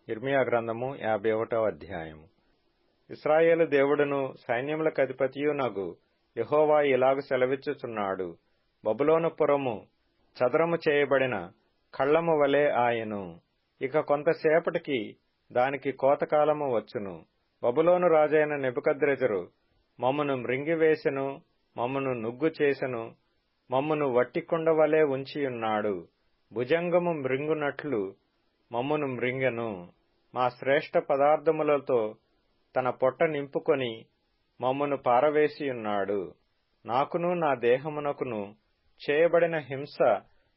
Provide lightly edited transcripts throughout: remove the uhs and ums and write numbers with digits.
ఇర్మియా గ్రంథము 51వ అధ్యాయము. ఇశ్రాయేలు దేవుడును సైన్యములకు అధిపతియునగు యెహోవా ఇలాగు సెలవిచ్చుచున్నాడు. బబులోను పురము చదరము చేయబడిన కళ్ళము వలె ఆయను. ఇక కొంతసేపటికి దానికి కోతకాలము వచ్చును. బబులోను రాజైన నెబుకద్రెజరు మమ్మును మ్రింగివేసెను, మమ్మును నుగ్గు చేసెను, మమ్మును వట్టికుండ వలె ఉంచియున్నాడు. భుజంగము మ్రింగునట్లు మమ్మును మ్రింగెను. మా శ్రేష్ఠ పదార్థములతో తన పొట్ట నింపుకొని మమ్మును పారవేసియున్నాడు. నాకును నా దేహమునకును చేయబడిన హింస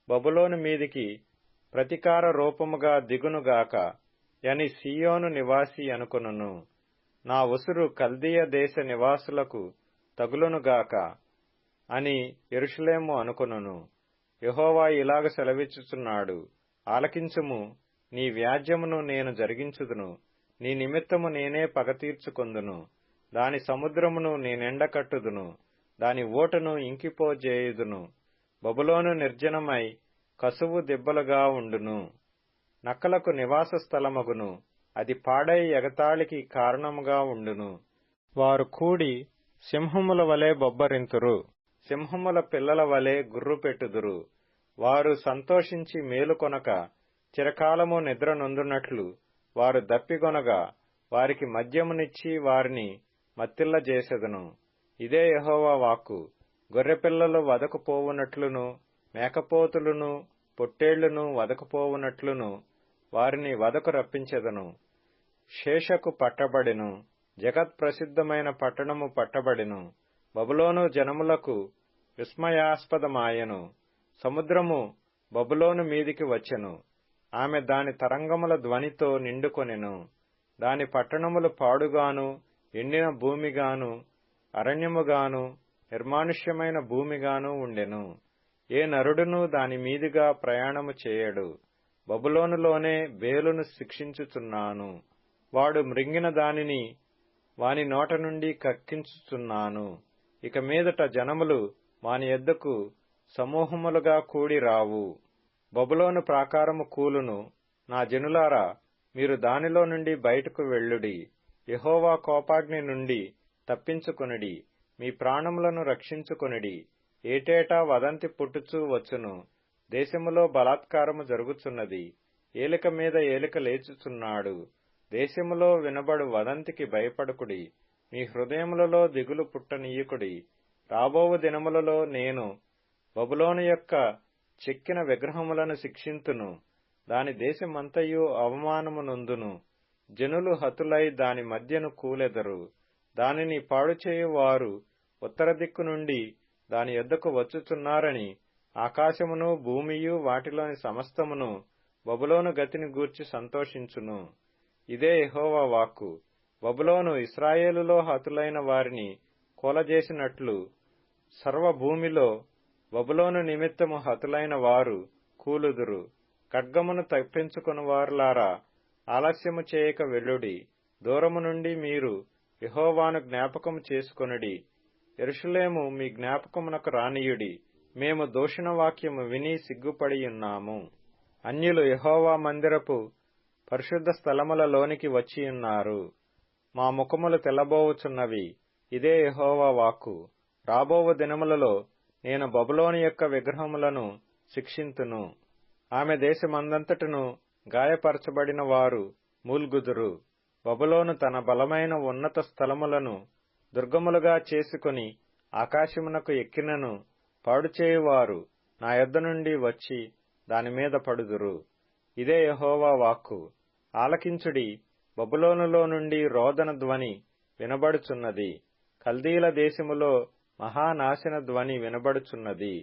బబులోను మీదికి ప్రతికార రూపముగా దిగునుగాక అని సీయోను నివాసి అనుకొనును. నా ఉసురు కల్దీయ దేశ నివాసులకు తగులునుగాక అని యెరూషలేము అనుకొనును. యెహోవా ఇలాగ సెలవిచ్చుచున్నాడు. ఆలకించుము, నీ వ్యాజ్యమును నేను జరిగించుదును. నీ నిమిత్తము నేనే పగ తీర్చుకొందును. దాని సముద్రమును నేనెండకట్టుదును, దాని ఊటను ఇంకిపోజేయుదును. బబులోను నిర్జనమై కసువు దిబ్బలుగా ఉండును, నక్కలకు నివాస స్థలమగును. అది పాడై ఎగతాళికి కారణముగా ఉండును. వారు కూడి సింహముల వలె బొబ్బరింతురు, సింహముల పిల్లల వలె గుర్రుపెట్టుదురు. వారు సంతోషించి మేలుకొనక చిరకాలము నిద్ర నొందునట్లు వారు దప్పిగొనగా వారికి మద్యమునిచ్చి వారిని మత్తిల్లజేసెదను. ఇదే యెహోవా వాక్కు. గొర్రెపిల్లలు వదకుపోవునట్లును, మేకపోతులును పొట్టేళ్లును వదకుపోవునట్లును వారిని వదకు రప్పించెదను. శేషకు పట్టబడెను, జగత్ ప్రసిద్ధమైన పట్టణము పట్టబడెను. బబులోను జనములకు విస్మయాస్పదమాయెను. సముద్రము బబులోను మీదికి వచ్చెను. ఆమె దాని తరంగముల ధ్వనితో నిండుకొనెను. దాని పట్టణములు పాడుగాను, ఎండిన భూమిగాను, అరణ్యముగాను, నిర్మానుష్యమైన భూమిగాను ఉండెను. ఏ నరుడునూ దాని మీదుగా ప్రయాణము చేయడు. బబులోనులోనే బేలును శిక్షించుచున్నాను. వాడు మ్రింగిన దానిని వాని నోట నుండి కక్కించుచున్నాను. ఇక మీదట జనములు వాని యొద్దకు సమూహములుగా కూడి రావు. బబులోను ప్రాకారము కూలును. నా జనులారా, మీరు దానిలో నుండి బయటకు వెళ్ళుడి. యెహోవా కోపాగ్ని నుండి తప్పించుకొనుడి. మీ ప్రాణములను రక్షించుకొనుడి. ఏటేటా వదంతి పుట్టుచూ వచ్చును. దేశములో బలాత్కారము జరుగుచున్నది. ఏలిక మీద ఏలిక లేచుచున్నాడు. దేశములో వినబడు వదంతికి భయపడకుడి. మీ హృదయములలో దిగులు పుట్టనీయకుడి. రాబోవు దినములలో నేను బబులోను యొక్క చెక్కిన విగ్రహములను శిక్షింతును. దాని దేశమంతయు అవమానము నొందును. జనులు హతులై దాని మధ్యను కూలెదరు. దానిని పాడుచేయువారు ఉత్తర దిక్కు నుండి దాని యొద్దకు వచ్చుచున్నారని ఆకాశమును భూమియు వాటిలోని సమస్తమును బబులోను గతిని గూర్చి సంతోషించును. ఇదే యెహోవా వాక్కు. బబులోను ఇశ్రాయేలులో హతులైన వారిని కూలజేసినట్లు సర్వభూమిలో బబులోను నిమిత్తము హతులైన వారు కూలుదురు. ఖడ్గమును తప్పించుకొనువారులారా, ఆలస్యము చేయక వెళ్ళుడి. దూరము నుండి మీరు యెహోవాను జ్ఞాపకము చేసుకొనుడి. యెరూషలేము మీ జ్ఞాపకమునకు రానియుడి. మేము దూషణ వాక్యము విని సిగ్గుపడియున్నాము. అన్యులు యెహోవా మందిరపు పరిశుద్ధ స్థలములలోనికి వచ్చియున్నారు. మా ముఖములు తెల్లబోవుచున్నవి. ఇదే యెహోవా వాక్కు. రాబోవు దినములలో నేను బబులోను యొక్క విగ్రహములను శిక్షింతును. ఆమె దేశమందంతటను గాయపరచబడిన వారు మూల్గుదురు. బబులోను తన బలమైన ఉన్నత స్థలములను దుర్గములుగా చేసుకుని ఆకాశమునకు ఎక్కినను పాడుచేయువారు నా యొద్ద నుండి వచ్చి దానిమీద పడుదురు. ఇదే యెహోవా వాక్కు. ఆలకించుడి, బబులోనులో నుండి రోదన ధ్వని వినబడుచున్నది. కల్దీల దేశములో మహానాశన ధ్వని వినబడుచున్నది.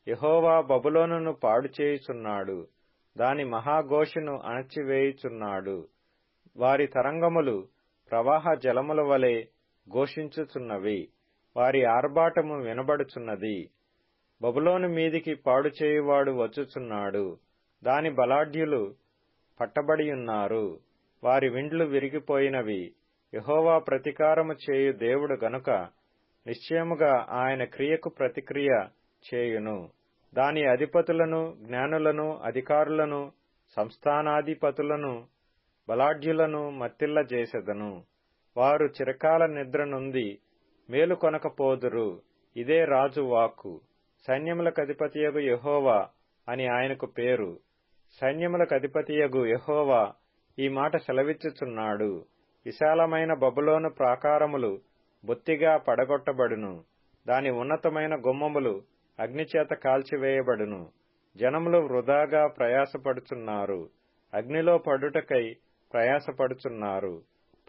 యెహోవా బబులోనును పాడుచేయుచున్నాడు. దాని మహాఘోషను అణచివేయుచున్నాడు. వారి తరంగములు ప్రవాహ జలముల వలె ఘోషించుచున్నవి. వారి ఆర్భాటము వినబడుచున్నది. బబులోను మీదికి పాడుచేయువాడు వచ్చుచున్నాడు. దాని బలాఢ్యులు పట్టబడియున్నారు. వారి విండ్లు విరిగిపోయినవి. యెహోవా ప్రతీకారము చేయు దేవుడు గనుక నిశ్చయముగా ఆయన క్రియకు ప్రతిక్రియ చేయును. దాని అధిపతులను, జ్ఞానులను, అధికారులను, సంస్థానాధిపతులను బలాఢ్యులను మత్తిల్ల చేసెదను. వారు చిరకాల నిద్ర నొంది మేలు కొనకపోదురు. ఇదే రాజు వాక్కు. సైన్యములకధిపతియగు యెహోవా అని ఆయనకు పేరు. సైన్యములకధిపతియగు యెహోవా ఈ మాట సెలవిచ్చుచున్నాడు. విశాలమైన బబులోను ప్రాకారములు బొత్తిగా పడగొట్టబడును. దాని ఉన్నతమైన గుమ్మములు అగ్నిచేత కాల్చివేయబడును. జనములు వృధాగా ప్రయాసపడుచున్నారు. అగ్నిలో పడుటకై ప్రయాసపడుచున్నారు.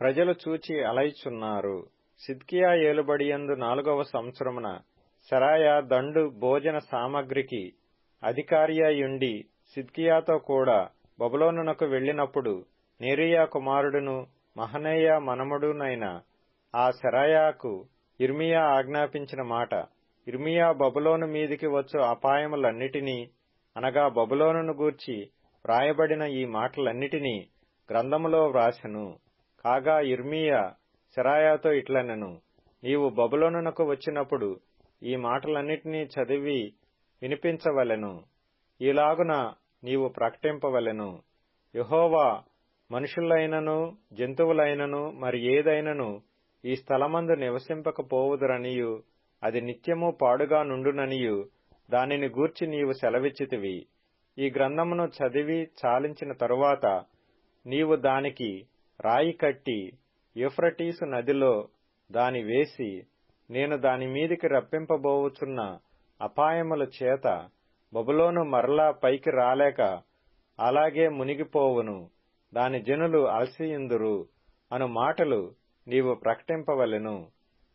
ప్రజలు చూచి అలయుచున్నారు. సిద్కియా ఏలుబడియందు 4వ సంవత్సరమున సెరాయా దండు భోజన సామగ్రికి అధికారియయుండి సిద్కియాతో కూడా బబులోనునకు వెళ్లినప్పుడు నేరియా కుమారుడును మహనేయ మనమడునైన ఆ సెరాయాకు యిర్మీయా ఆజ్ఞాపించిన మాట, యిర్మీయా బబులోను మీదికి వచ్చు అపాయములన్నిటినీ అనగా బబులోనును గూర్చి వ్రాయబడిన ఈ మాటలన్నిటినీ గ్రంథములో వ్రాసెను. కాగా యిర్మీయా సెరాయాతో ఇట్లనెను, నీవు బబులోనునకు వచ్చినప్పుడు ఈ మాటలన్నిటినీ చదివి వినిపించవలెను. ఈలాగున నీవు ప్రకటింపవలెను. యెహోవా మనుషులైనను జంతువులైనను మరి ఏదైనను ఈ స్థలమందు నివసింపకపోవుదురనియు అది నిత్యము పాడుగా నుండుననియు దానిని గూర్చి నీవు సెలవిచ్చితివి. ఈ గ్రంథమును చదివి చాలించిన తరువాత నీవు దానికి రాయి కట్టి యూఫ్రటీసు నదిలో దాని వేసి, నేను దాని మీదికి రప్పింపబోవుచున్న అపాయముల చేత బబులోను మరలా పైకి రాలేక అలాగే మునిగిపోవును, దాని జనులు అలసియుందురు అను మాటలు నీవు ప్రకటింపవలెను.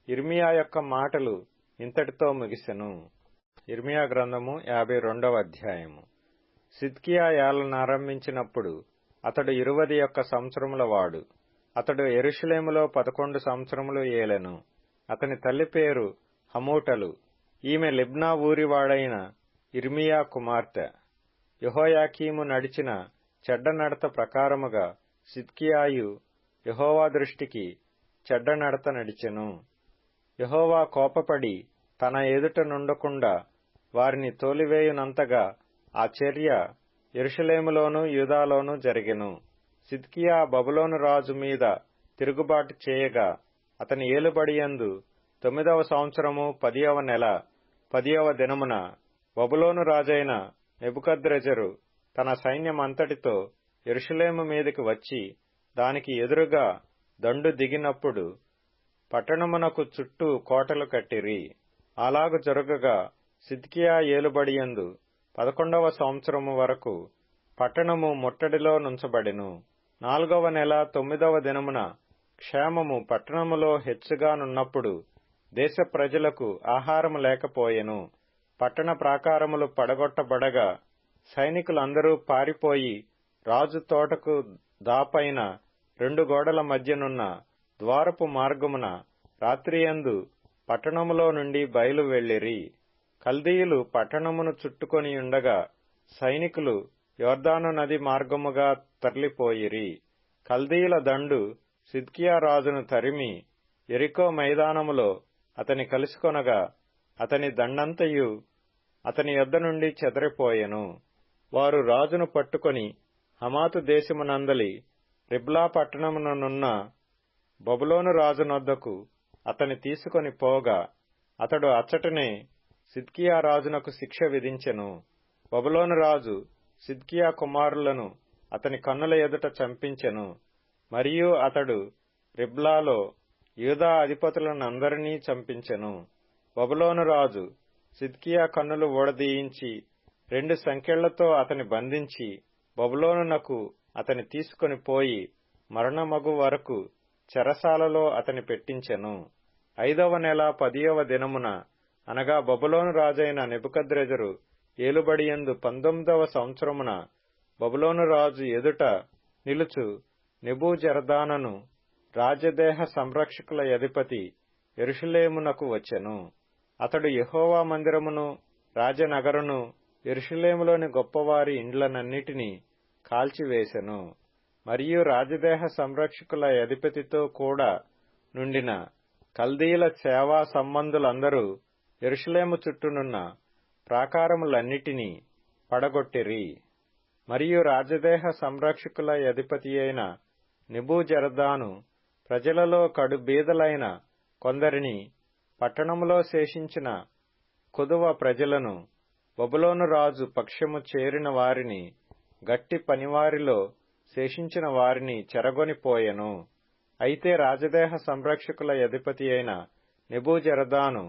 యిర్మీయా యొక్క మాటలు ఇంతటితో ముగిసెను. యిర్మీయా గ్రంథము 52వ అధ్యాయము. సిద్కియా ఏలనారంభించినప్పుడు అతడు 21 సంవత్సరముల వాడు. అతడు యెరూషలేములో 11 సంవత్సరములు ఏలెను. అతని తల్లి పేరు హమూటలు. ఈమె లిబ్నా ఊరివాడైన యిర్మీయా కుమార్తె. యెహోయాకీము నడిచిన చెడ్డ నడత ప్రకారముగా సిద్కియాయు యెహోవా దృష్టికి చెడ్డ నడత నడిచెను. యెహోవా కోపపడి తన ఎదుట నుండకుండా వారిని తోలివేయునంతగా ఆ చర్య యెరూషలేములోను యూదాలోను జరిగెను. సిద్కియా బబులోను రాజు మీద తిరుగుబాటు చేయగా అతని ఏలుబడియందు 9వ సంవత్సరము 10వ నెల 10వ దినమున బబులోను రాజైన నెబుకద్రెజరు తన సైన్యమంతటితో యెరూషలేము మీదికి వచ్చి దానికి ఎదురుగా దండు దిగినప్పుడు పట్టణమునకు చుట్టూ కోటలు కట్టిరి. అలాగు జరుగగా సిద్కియా ఏలుబడియందు 11వ సంవత్సరము వరకు పట్టణము ముట్టడిలో నుంచబడెను. 4వ నెల 9వ దినమున క్షేమము పట్టణములో హెచ్చుగానున్నప్పుడు దేశ ప్రజలకు ఆహారము లేకపోయెను. పట్టణ ప్రాకారములు పడగొట్టబడగా సైనికులందరూ పారిపోయి రాజు తోటకు దాపైన 2 గోడల మధ్యనున్న ద్వారపు మార్గమున రాత్రియందు పట్టణములో నుండి బయలు వెళ్లిరి. కల్దీయులు పట్టణమును చుట్టుకొనియుండగా సైనికులు యొర్దాను నది మార్గముగా తరలిపోయిరి. కల్దీయుల దండు సిద్కియా రాజును తరిమి యెరికో మైదానములో అతని కలుసుకొనగా అతని దండంతయు అతని యొద్ద నుండి చెదరిపోయెను. వారు రాజును పట్టుకొని హమాతు దేశమునందలి రిబ్లా పట్టణముననున్న బబులోను రాజునొద్దకు అతని తీసుకొని పోగా అతడు అచ్చటనే సిద్కియా రాజునకు శిక్ష విధించెను. బబులోను రాజు సిద్కియా కుమారులను అతని కన్నుల ఎదుట చంపించెను. మరియు అతడు రిబ్లాలో యూదా అధిపతులనందరినీ చంపించెను. బబులోను రాజు సిద్కియా కన్నులు ఊడదీయించి 2 సంకెళ్లతో అతని బంధించి బబులోనునకు అతని తీసుకొని పోయి మరణమగు వరకు చెరసాలలో అతని పెట్టించెను. 5వ నెల 10వ దినమున అనగా బబులోను రాజైన నెబుకద్రెజరు ఏలుబడియందు 19వ సంవత్సరమున బబులోను రాజు ఎదుట నిలుచు నెబూజరదానను రాజదేహ సంరక్షకుల అధిపతి యెరూషలేమునకు వచ్చెను. అతడు యెహోవా మందిరమును రాజనగరును యెరూషలేములోని గొప్పవారి ఇండ్లనన్నిటినీ కాల్చివేసెను. మరియు రాజదేహ సంరక్షకుల అధిపతితో కూడా నుండిన కల్దీయుల సేవా సంబంధులందరూ యెరూషలేము చుట్టూనున్న ప్రాకారములన్నిటినీ పడగొట్టిరి. మరియు రాజదేహ సంరక్షకుల అధిపతియైన నెబూజరదాను ప్రజలలో కడు బీదలైన కొందరిని, పట్టణములో శేషించిన కొదువ ప్రజలను, బబులోను రాజు పక్షము చేరిన వారిని, గట్టి పనివారిలో శేషించిన వారిని చెరగొనిపోయెను. అయితే రాజదేహ సంరక్షకుల అధిపతి అయిన నెబూజరదాను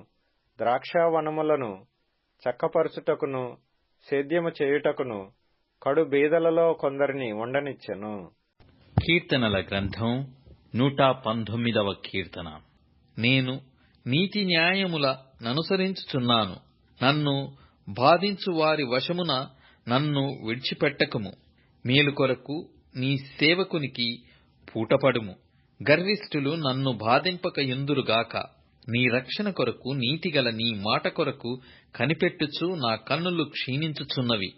ద్రాక్షావనములను చక్కపరచుటకును సేద్యము చేయుటకును కడు బీదలలో కొందరిని ఉండనిచ్చెను. కీర్తనల గ్రంథం 119వ కీర్తన. నేను నీతి న్యాయముల ననుసరించుచున్నాను. నన్ను బాధించు వారి వశమున నన్ను విడిచిపెట్టకుము. మేలు కొరకు నీ సేవకునికి పూటపడుము. గర్విష్ఠులు నన్ను బాధింపకయుందురుగాక. నీ రక్షణ కొరకు నీతిగల నీ మాట కొరకు కనిపెట్టుచు నా కన్నులు క్షీణించుచున్నవి.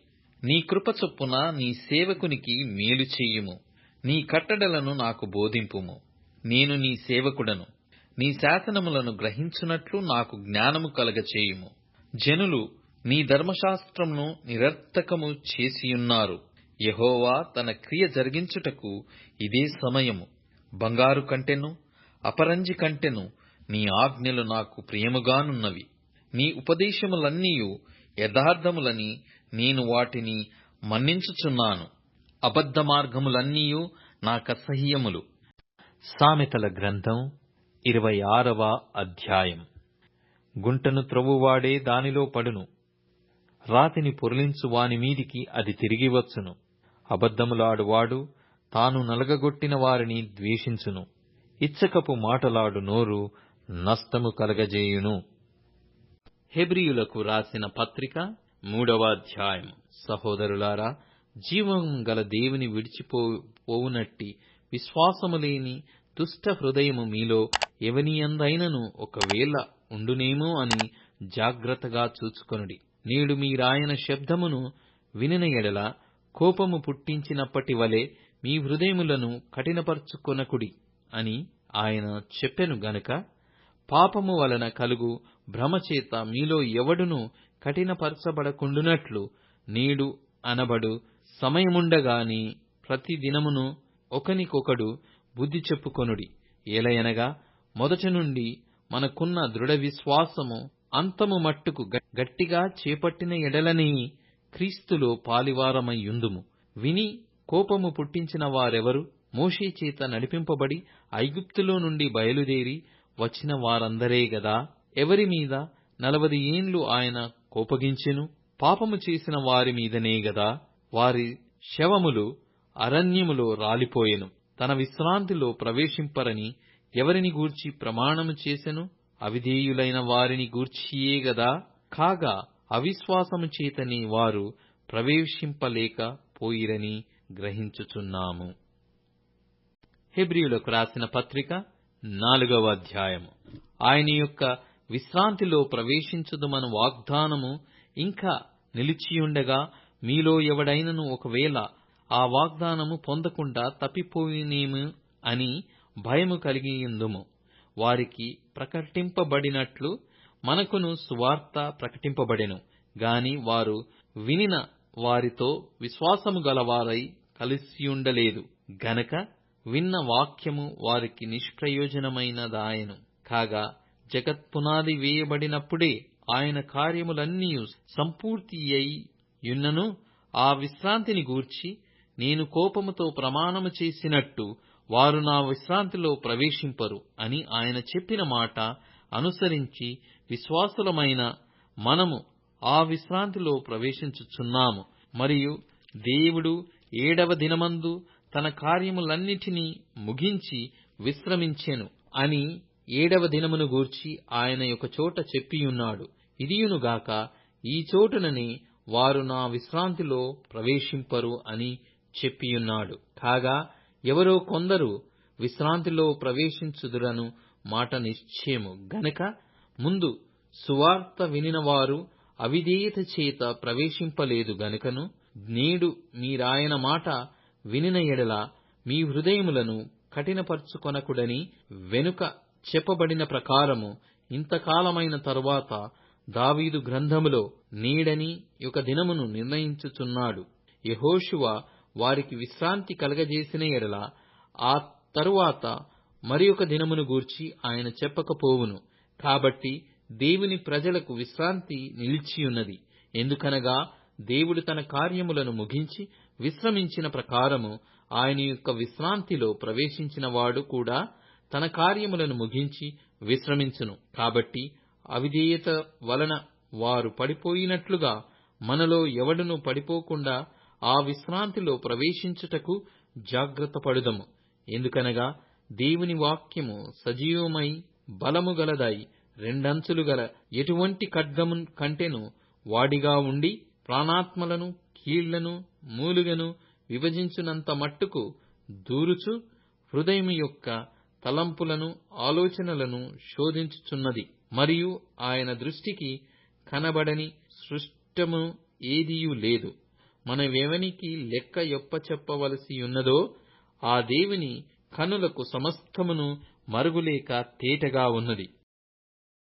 నీ కృప చొప్పున నీ సేవకునికి మేలు చేయుము. నీ కట్టడలను నాకు బోధింపుము. నేను నీ సేవకుడను. నీ శాసనములను గ్రహించున్నట్లు నాకు జ్ఞానము కలగచేయుము. జనులు నీ ధర్మశాస్త్రమును నిరర్థకము చేసియున్నారు. యెహోవా తన క్రియ జరిగించుటకు ఇదే సమయము. బంగారు కంటెను అపరంజి కంటెను నీ ఆజ్ఞలు నాకు ప్రియముగానున్నవి. నీ ఉపదేశములన్నీయు యథార్థములని నేను వాటిని మన్నించుచున్నాను. అబద్ధ మార్గములన్నీయు నాకసహ్యములు. సామెతల గ్రంథం 26వ అధ్యాయం. గుంటను త్రవ్వువాడే దానిలో పడును. రాతిని పొర్లించు వాని మీదికి అది తిరిగి వచ్చును. అబద్ధములాడువాడు తాను నలగగొట్టిన వారిని ద్వేషించును. ఇచ్చకపు మాటలాడు నోరు నష్టము కలగజేయును. హెబ్రీయులకు రాసిన పత్రిక 3వ అధ్యాయం. సహోదరులారా, జీవం గల దేవుని విడిచిపోవునట్టి విశ్వాసము లేని దుష్ట హృదయము మీలో ఎవనియందైనను ఒకవేళ ఉండునేమో అని జాగ్రత్తగా చూచుకొనుడి. నేడు మీరాయన శబ్దమును వినిన ఎడల కోపము పుట్టించినప్పటి వలె మీ హృదయములను కఠినపరచుకొనకుడి అని ఆయన చెప్పెను గనుక, పాపము వలన కలుగు భ్రమచేత మీలో ఎవడును కఠినపరచబడకుండునట్లు నేడు అనబడు సమయముండగాని ప్రతి దినమును ఒకనికొకడు బుద్ధి చెప్పుకొనుడి. ఏలయనగా మొదటి నుండి మనకున్న దృఢ విశ్వాసము అంతము మట్టుకు గట్టిగా చేపట్టిన ఎడలనే క్రీస్తులో పాలివారమయ్యుందుము. విని కోపము పుట్టించిన వారెవరు? మోషే చేత నడిపింపబడి ఐగుప్తులో నుండి బయలుదేరి వచ్చిన వారందరే గదా. ఎవరి మీద 40 ఏండ్లు ఆయన కోపగించెను? పాపము చేసిన వారి మీదనే గదా. వారి శవములు అరణ్యములో రాలిపోయెను. తన విశ్రాంతిలో ప్రవేశింపరని ఎవరిని గూర్చి ప్రమాణము చేసెను? అవిధేయులైన వారిని గూర్చియే గదా. కాగా అవిశ్వాసము చేతనే వారు ప్రవేశింపలేక పోయిరని గ్రహించుచున్నాము. హెబ్రీయులకు రాసిన పత్రిక 4వ అధ్యాయము. ఆయన యొక్క విశ్రాంతిలో ప్రవేశించుదుమను వాగ్దానము ఇంకా నిలిచియుండగా మీలో ఎవడైనను ఒకవేళ ఆ వాగ్దానము పొందకుండా తప్పిపోయినేము అని భయము కలిగియుందుము. వారికి ప్రకటింపబడినట్లు మనకును సువార్త ప్రకటింపబడెను గాని వారు వినిన వారితో విశ్వాసము గలవారై కలిసియుండలేదు గనక విన్న వాక్యము వారికి నిష్ప్రయోజనమైనదాయెను. కాగా జగత్పునాది వేయబడినప్పుడే ఆయన కార్యములన్నీయు సంపూర్తి అయ్యున్నను ఆ విశ్రాంతిని గూర్చి నేను కోపముతో ప్రమాణము చేసినట్టు వారు నా విశ్రాంతిలో ప్రవేశింపరు అని ఆయన చెప్పిన మాట అనుసరించి విశ్వాసులమైన మనము ఆ విశ్రాంతిలో ప్రవేశించుచున్నాము. మరియు దేవుడు 7వ దినమందు తన కార్యములన్నిటినీ ముగించి విశ్రమించెను అని 7వ దినమును గూర్చి ఆయన ఒక చోట చెప్పియున్నాడు. ఇదియునుగాక ఈ చోటుననే వారు నా విశ్రాంతిలో ప్రవేశింపరు అని చెప్పియున్నాడు. కాగా ఎవరో కొందరు విశ్రాంతిలో ప్రవేశించుదురను మాట నిశ్చయము గనక ముందు సువార్త వినిన వారు అవిధేయత చేత ప్రవేశింపలేదు గనుకను నేడు మీరాయన మాట వినిన ఎడల మీ హృదయములను కఠినపరచుకొనకుడని వెనుక చెప్పబడిన ప్రకారము ఇంతకాలమైన తరువాత దావీదు గ్రంథములో నేడని ఒక దినమును నిర్ణయించుచున్నాడు. యెహోషువ వారికి విశ్రాంతి కలగజేసిన ఎడల ఆ తరువాత మరి ఒక దినమును గూర్చి ఆయన చెప్పకపోవును. కాబట్టి దేవుని ప్రజలకు విశ్రాంతి నిలిచియున్నది. ఎందుకనగా దేవుడు తన కార్యములను ముగించి విశ్రమించిన ప్రకారము ఆయన యొక్క విశ్రాంతిలో ప్రవేశించిన వాడు కూడా తన కార్యములను ముగించి విశ్రమించును. కాబట్టి అవిధేయత వలన వారు పడిపోయినట్లుగా మనలో ఎవడును పడిపోకుండా ఆ విశ్రాంతిలో ప్రవేశించుటకు జాగ్రత్త పడుదము. ఎందుకనగా దేవుని వాక్యము సజీవమై బలము గలదై రెండంచులు గల ఎటువంటి ఖడ్గము కంటెను వాడిగా ఉండి ప్రాణాత్మలను కీళ్లను మూలుగను విభజించునంత మట్టుకు దూరుచు హృదయము యొక్క తలంపులను ఆలోచనలను శోధించుచున్నది. మరియు ఆయన దృష్టికి కనబడని సృష్టము ఏదియూ లేదు. మనమెవనికి లెక్క చెప్పవలసియున్నదో ఆ దేవుని కనులకు సమస్తమును మరుగులేక తేటగా ఉన్నది.